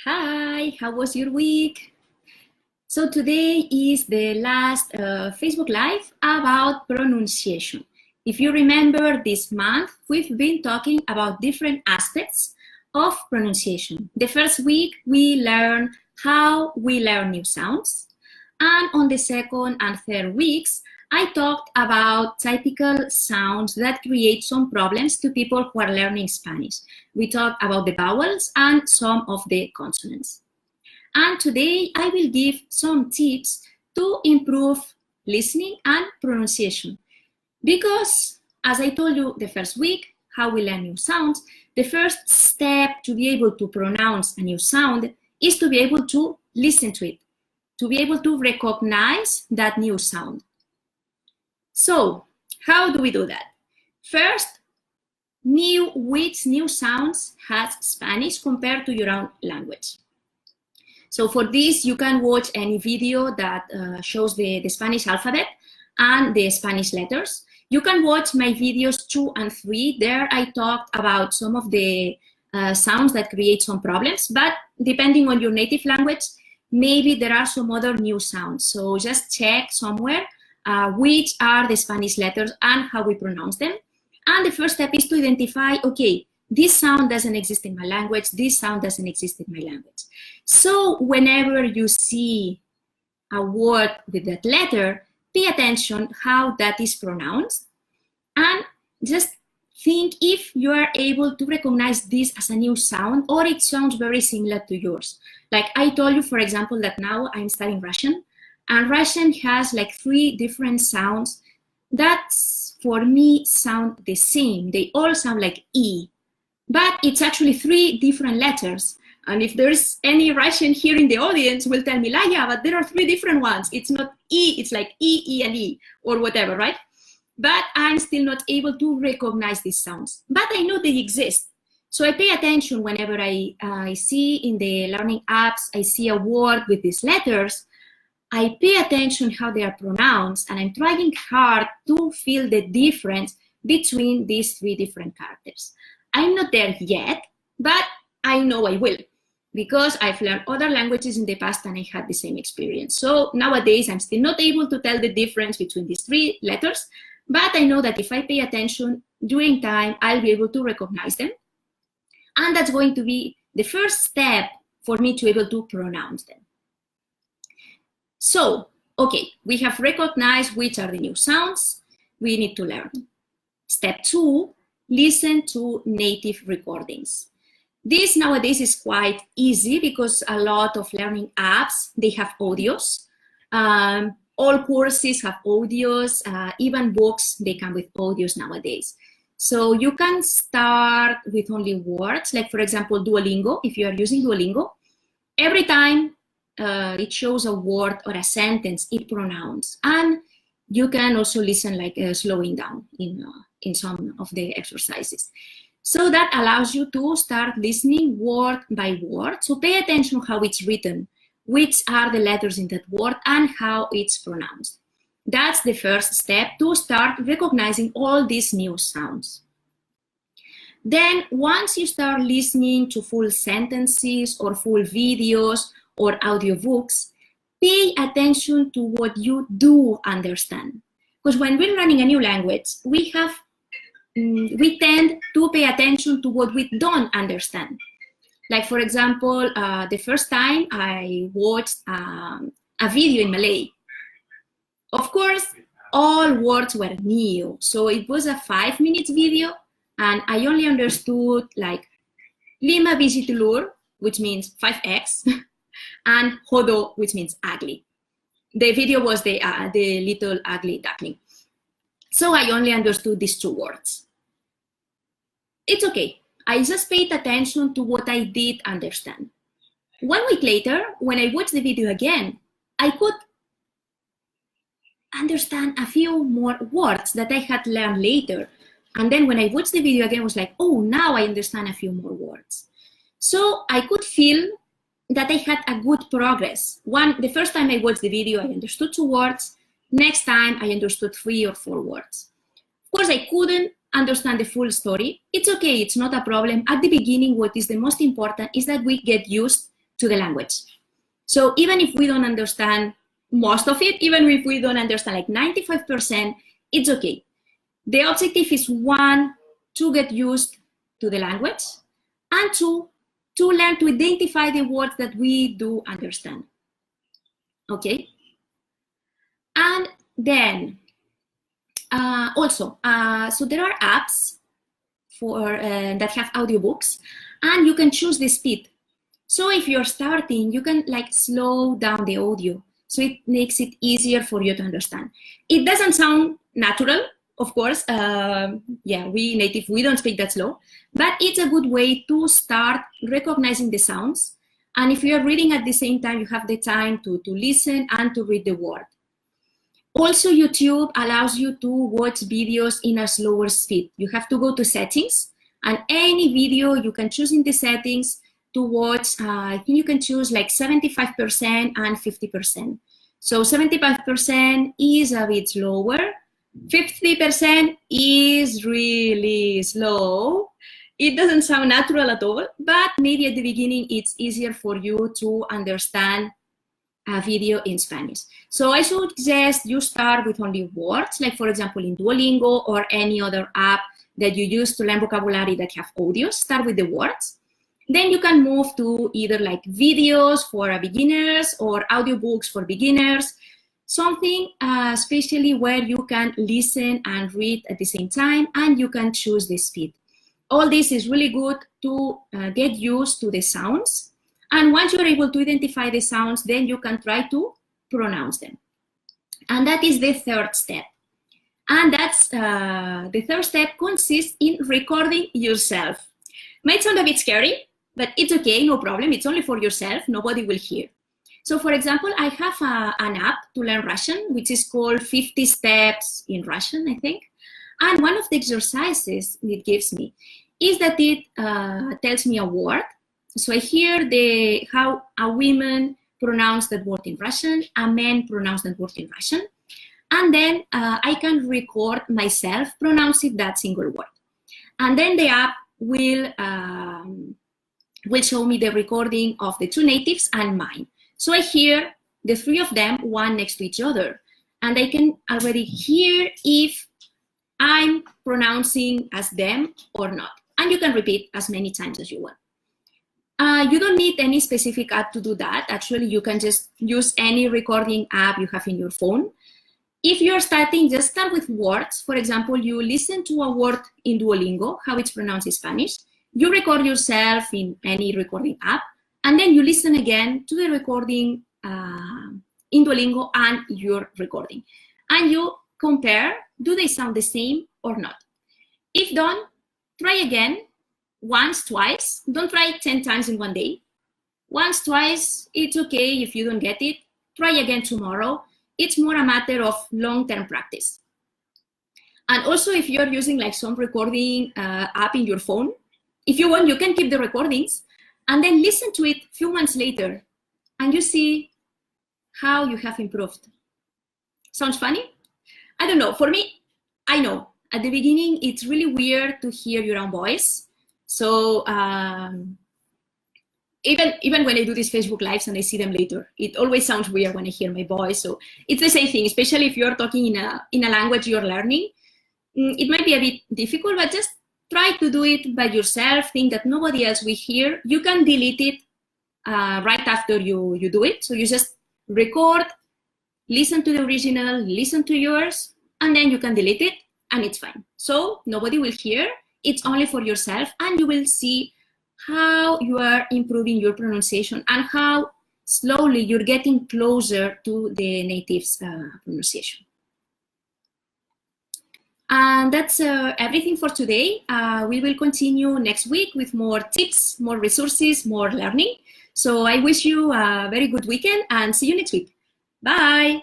Hi, how was your week? So today is the last Facebook Live about pronunciation. If you remember this month, we've been talking about different aspects of pronunciation. The first week, we learned how we learn new sounds. And on the second and third weeks, I talked about typical sounds that create some problems to people who are learning Spanish. We talked about the vowels and some of the consonants. And today I will give some tips to improve listening and pronunciation. Because, as I told you the first week, how we learn new sounds, the first step to be able to pronounce a new sound is to be able to listen to it, to be able to recognize that new sound. So, how do we do that? First, which new sounds has Spanish compared to your own language. So for this, you can watch any video that shows the Spanish alphabet and the Spanish letters. You can watch my videos 2 and 3. There I talked about some of the sounds that create some problems, but depending on your native language, maybe there are some other new sounds. So just check somewhere which are the Spanish letters and how we pronounce them. And the first step is to identify, okay, this sound doesn't exist in my language, this sound doesn't exist in my language. So whenever you see a word with that letter, pay attention how that is pronounced and just think if you are able to recognize this as a new sound or it sounds very similar to yours. Like I told you, for example, that now I'm studying Russian, and Russian has like 3 different sounds that for me sound the same. They all sound like E, but it's actually 3 different letters. And if there's any Russian here in the audience, will tell me, Laya, but there are 3 different ones. It's not E, it's like E, E, and E, or whatever, right? But I'm still not able to recognize these sounds. But I know they exist. So I pay attention whenever I see in the learning apps, I see a word with these letters, I pay attention how they are pronounced, and I'm trying hard to feel the difference between these 3 different characters. I'm not there yet, but I know I will, because I've learned other languages in the past and I had the same experience. So nowadays, I'm still not able to tell the difference between these 3 letters, but I know that if I pay attention during time, I'll be able to recognize them. And that's going to be the first step for me to be able to pronounce them. So, okay, we have recognized which are the new sounds we need to learn. Step 2, listen to native recordings. This nowadays is quite easy because a lot of learning apps, they have audios. All courses have audios, even books, they come with audios nowadays. So you can start with only words, like for example, Duolingo, if you are using Duolingo. Every time it shows a word or a sentence, it pronounces. And you can also listen like slowing down in some of the exercises. So that allows you to start listening word by word. So pay attention how it's written, which are the letters in that word, and how it's pronounced. That's the first step to start recognizing all these new sounds. Then once you start listening to full sentences or full videos or audiobooks, pay attention to what you do understand. Because when we're learning a new language, we tend to pay attention to what we don't understand. Like for example, the first time I watched a video in Malay. Of course, all words were new. So it was a 5-minute video and I only understood like 5 biji telur, which means 5 eggs, and hodo, which means ugly. The video was the little ugly duckling. So I only understood these 2 words. It's okay. I just paid attention to what I did understand. 1 week later, when I watched the video again, I could understand a few more words that I had learned later. And then when I watched the video again, I was like, oh, now I understand a few more words. So I could feel that I had a good progress. The first time I watched the video, I understood 2 words. Next time, I understood 3 or 4 words. Of course, I couldn't understand the full story. It's okay, it's not a problem. At the beginning, what is the most important is that we get used to the language. So even if we don't understand most of it, even if we don't understand like 95%, it's okay. The objective is, one, to get used to the language, and two, to learn to identify the words that we do understand. Okay? And then so there are apps for that have audiobooks, and you can choose the speed. So if you're starting, you can like slow down the audio, so it makes it easier for you to understand. It doesn't sound natural, of course. Yeah, we native, we don't speak that slow, but it's a good way to start recognizing the sounds. And if you're reading at the same time, you have the time to listen and to read the word. Also, YouTube allows you to watch videos in a slower speed. You have to go to settings, and any video you can choose in the settings to watch. I think you can choose like 75% and 50%. So 75% is a bit slower. 50% is really slow. It doesn't sound natural at all, but maybe at the beginning it's easier for you to understand a video in Spanish. So I suggest you start with only words, like for example in Duolingo or any other app that you use to learn vocabulary that have audios. Start with the words. Then you can move to either like videos for beginners or audiobooks for beginners, something especially where you can listen and read at the same time, and you can choose the speed. All this is really good to get used to the sounds. And once you're able to identify the sounds, then you can try to pronounce them. And that is the third step. And that's the third step consists in recording yourself. Might sound a bit scary, but it's okay, no problem. It's only for yourself, nobody will hear. So for example, I have an app to learn Russian, which is called 50 Steps in Russian, I think. And one of the exercises it gives me is that it tells me a word. So I hear how a woman pronounce that word in Russian, a man pronounce that word in Russian, and then I can record myself pronouncing that single word. And then the app will show me the recording of the two natives and mine. So I hear the three of them, one next to each other, and I can already hear if I'm pronouncing as them or not. And you can repeat as many times as you want. You don't need any specific app to do that. Actually, you can just use any recording app you have in your phone. If you're starting, just start with words. For example, you listen to a word in Duolingo, how it's pronounced in Spanish. You record yourself in any recording app, and then you listen again to the recording in Duolingo and your recording. And you compare, do they sound the same or not? If done, try again. Once, twice. Don't try 10 times in one day. Once, twice, it's okay if you don't get it. Try again tomorrow. It's more a matter of long-term practice. And also, if you're using like some recording app in your phone, if you want, you can keep the recordings and then listen to it a few months later, and you see how you have improved. Sounds funny? I don't know. For me, I know. At the beginning, it's really weird to hear your own voice. So even when I do these Facebook Lives and I see them later, it always sounds weird when I hear my voice. So it's the same thing, especially if you're talking in a language you're learning. It might be a bit difficult, but just try to do it by yourself. Think that nobody else will hear. You can delete it right after you do it. So you just record, listen to the original, listen to yours, and then you can delete it, and it's fine. So nobody will hear. It's only for yourself, and you will see how you are improving your pronunciation and how slowly you're getting closer to the native's pronunciation. And that's everything for today. We will continue next week with more tips, more resources, more learning. So I wish you a very good weekend and see you next week. Bye.